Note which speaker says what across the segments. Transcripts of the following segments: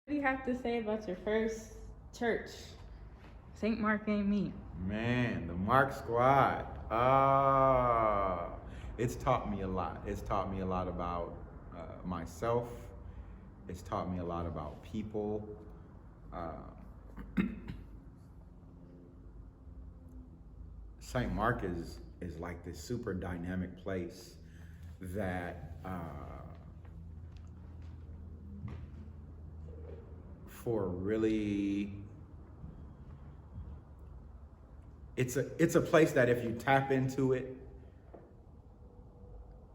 Speaker 1: What do you have to say about your first church? St. Mark ain't me.
Speaker 2: Man, the Mark Squad. It's taught me a lot. It's taught me a lot about myself. It's taught me a lot about people. St. Mark is like this super dynamic place that for really it's a place that if you tap into it,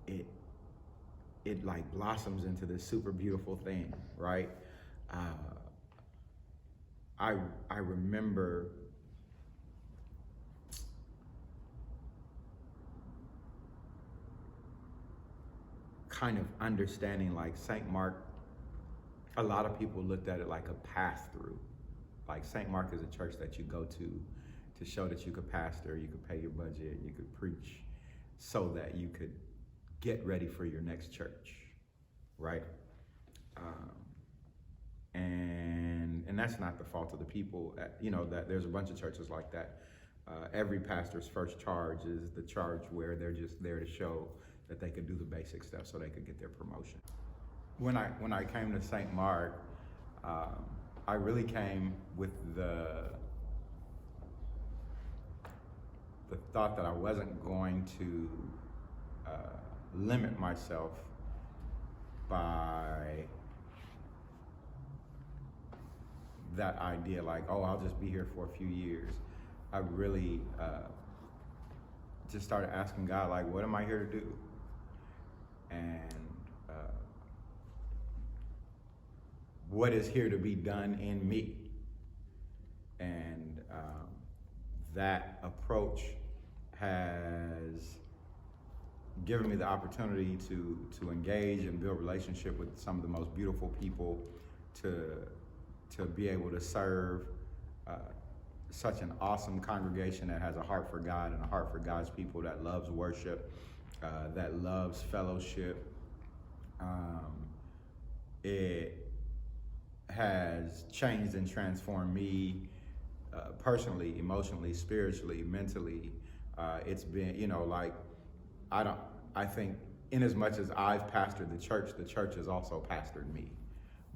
Speaker 2: it like blossoms into this super beautiful thing, right? I remember kind of understanding like St. Mark. A lot of people looked at it like a pass through. Like St. Mark is a church that you go to show that you could pastor, you could pay your budget, you could preach, so that you could get ready for your next church, right? And that's not the fault of the people. You know, that there's a bunch of churches like that. Every pastor's first charge is the charge where they're just there to show that they could do the basic stuff so they could get their promotion. When I came to St. Mark, I really came with the thought that I wasn't going to limit myself by that idea, like, oh, I'll just be here for a few years. I really just started asking God, like, what am I here to do? And what is here to be done in me? And that approach has given me the opportunity to engage and build relationship with some of the most beautiful people, to be able to serve such an awesome congregation that has a heart for God and a heart for God's people, that loves worship, that loves fellowship. It has changed and transformed me personally, emotionally, spiritually, mentally. It's been, you know, like, I think in as much as I've pastored the church has also pastored me,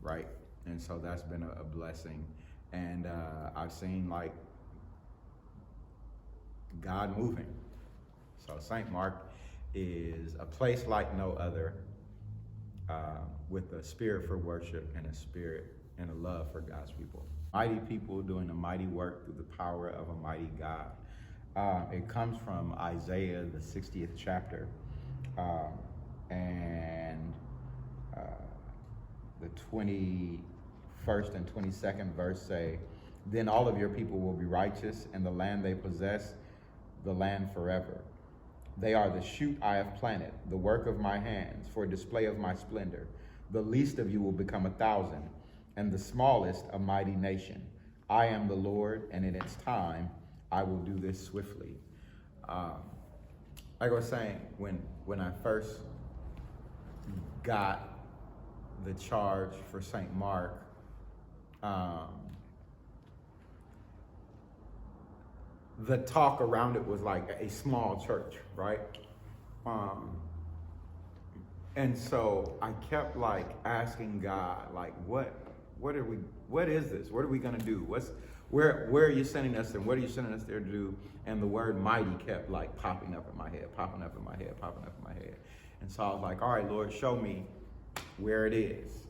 Speaker 2: right? And so that's been a blessing. And I've seen like God moving. So St. Mark is a place like no other, with a spirit for worship and a spirit and a love for God's people. Mighty people doing a mighty work through the power of a mighty God. It comes from Isaiah, the 60th chapter, and the 21st and 22nd verse say, "Then all of your people will be righteous, and the land they possess, the land forever. They are the shoot I have planted, the work of my hands, for a display of my splendor. The least of you will become 1,000, and the smallest a mighty nation. I am the Lord, and in its time I will do this swiftly." Like I was saying, when I first got the charge for St. Mark, the talk around it was like a small church, right? And so I kept like asking God, like, what is this? What are we gonna do? Where are you sending us, and what are you sending us there to do? And the word mighty kept like popping up in my head. And so I was like, all right, Lord, show me where it is.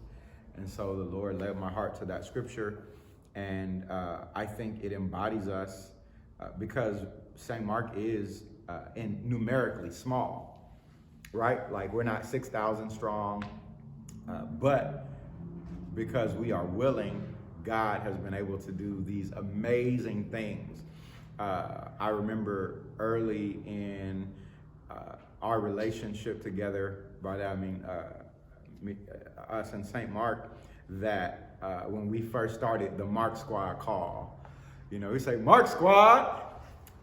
Speaker 2: And so the Lord led my heart to that scripture. And I think it embodies us because St. Mark is numerically small, right? Like, we're not 6,000 strong, but because we are willing, God has been able to do these amazing things. I remember early in our relationship together, by that I mean us and St. Mark, that when we first started the Mark Squad call, you know, we say Mark Squad,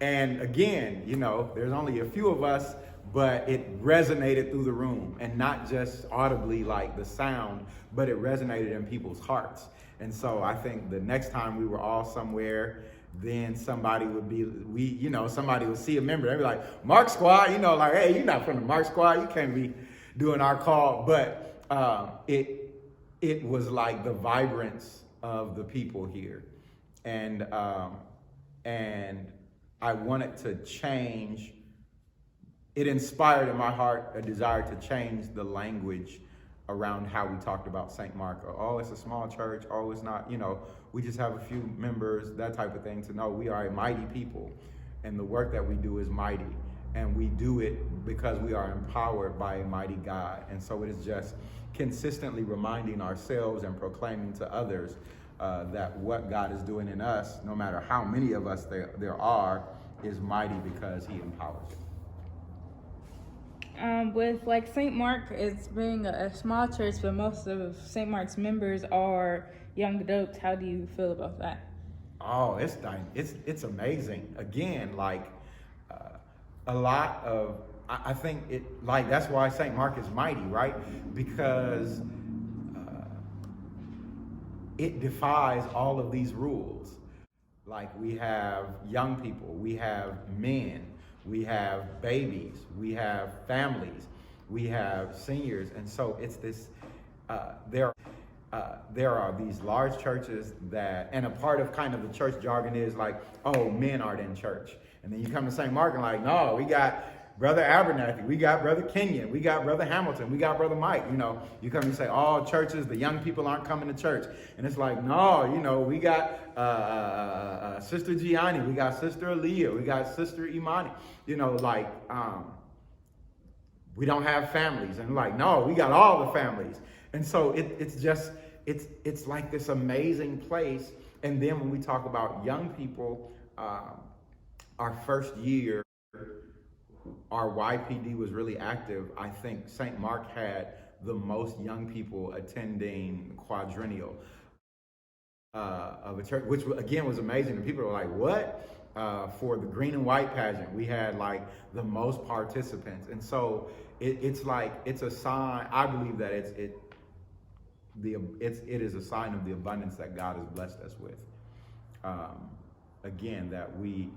Speaker 2: and again, you know, there's only a few of us, but it resonated through the room, and not just audibly like the sound, but it resonated in people's hearts. And so I think the next time we were all somewhere, then somebody would somebody would see a member. They'd be like, Mark Squad, like, hey, you're not from the Mark Squad. You can't be doing our call. But it was like the vibrance of the people here. And I wanted to change. It inspired in my heart a desire to change the language around how we talked about St. Mark. Oh, it's a small church. Oh, it's not, we just have a few members, that type of thing. To know we are a mighty people, and the work that we do is mighty. And we do it because we are empowered by a mighty God. And so it is just consistently reminding ourselves and proclaiming to others that what God is doing in us, no matter how many of us there are, is mighty because he empowers it.
Speaker 1: With like St. Mark, it's being a small church, but most of St. Mark's members are young adults. How do you feel about that?
Speaker 2: Oh, it's amazing. Again, like a lot of, I think it, like, that's why St. Mark is mighty, right? Because it defies all of these rules. Like, we have young people, we have men, we have babies, we have families, we have seniors. And so it's this, there are these large churches that, and a part of kind of the church jargon is like, oh, men aren't in church. And then you come to St. Mark and like, no, we got Brother Abernathy, we got Brother Kenyon, we got Brother Hamilton, we got Brother Mike. You come and say, all churches, the young people aren't coming to church. And it's like, no, we got Sister Gianni, we got Sister Aaliyah, we got Sister Imani. We don't have families. And like, no, we got all the families. And so it's like this amazing place. And then when we talk about young people, our first year, our YPD was really active. I think St. Mark had the most young people attending quadrennial of a church, which again was amazing. And people were like, what? For the green and white pageant, we had like the most participants. And so it's a sign. I believe that it is a sign of the abundance that God has blessed us with. Again, that we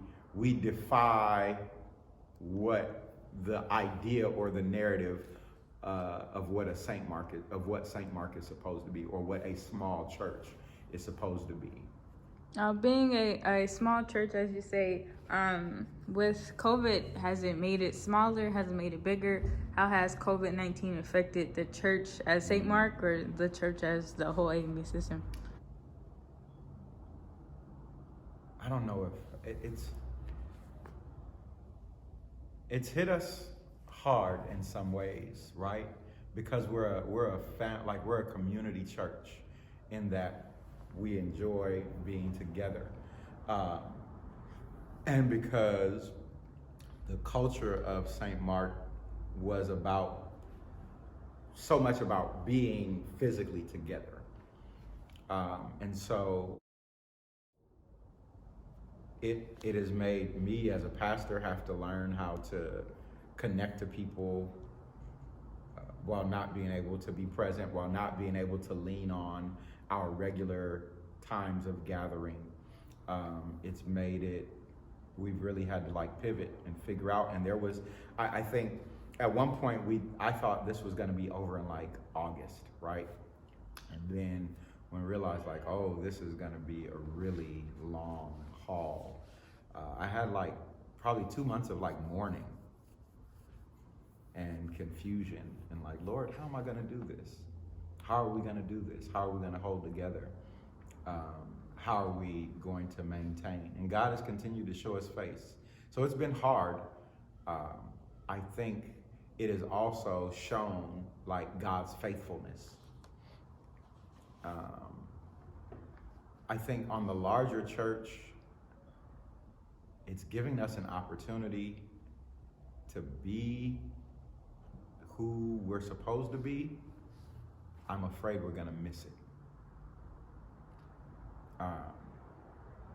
Speaker 2: defy what the idea or the narrative of what St. Mark is supposed to be, or what a small church is supposed to be.
Speaker 1: Being a small church, as you say, with COVID, has it made it smaller? Has it made it bigger? How has COVID-19 affected the church as St. Mark, or the church as the whole AMB system?
Speaker 2: I don't know if it's hit us hard in some ways, right? Because we're a community church, in that we enjoy being together, and because the culture of St. Mark was so much about being physically together, and so it has made me as a pastor have to learn how to connect to people while not being able to be present, while not being able to lean on our regular times of gathering. It's made it, we've really had to like pivot and figure out. And there was, I think at one point I thought this was gonna be over in like August, right? And then when we realized like, oh, this is gonna be a really long haul. I had like probably 2 months of like mourning and confusion, and like, Lord, how am I gonna do this? How are we gonna do this? How are we gonna hold together? How are we going to maintain? And God has continued to show his face. So it's been hard. I think it has also shown like God's faithfulness. I think on the larger church, it's giving us an opportunity to be who we're supposed to be. I'm afraid we're gonna miss it.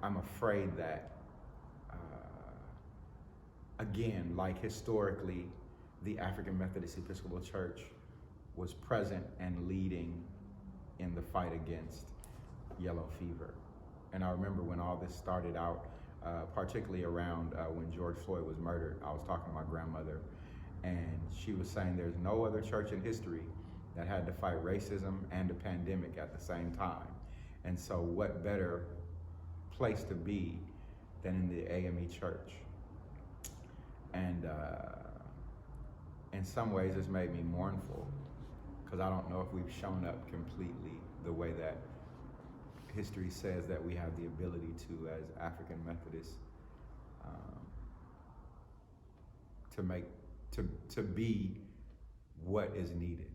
Speaker 2: I'm afraid that, again, like historically, the African Methodist Episcopal Church was present and leading in the fight against yellow fever. And I remember when all this started out, particularly around when George Floyd was murdered, I was talking to my grandmother, and she was saying there's no other church in history that had to fight racism and a pandemic at the same time. And so what better place to be than in the AME church? And in some ways it's made me mournful, because I don't know if we've shown up completely the way that history says that we have the ability to, as African Methodists, to be what is needed.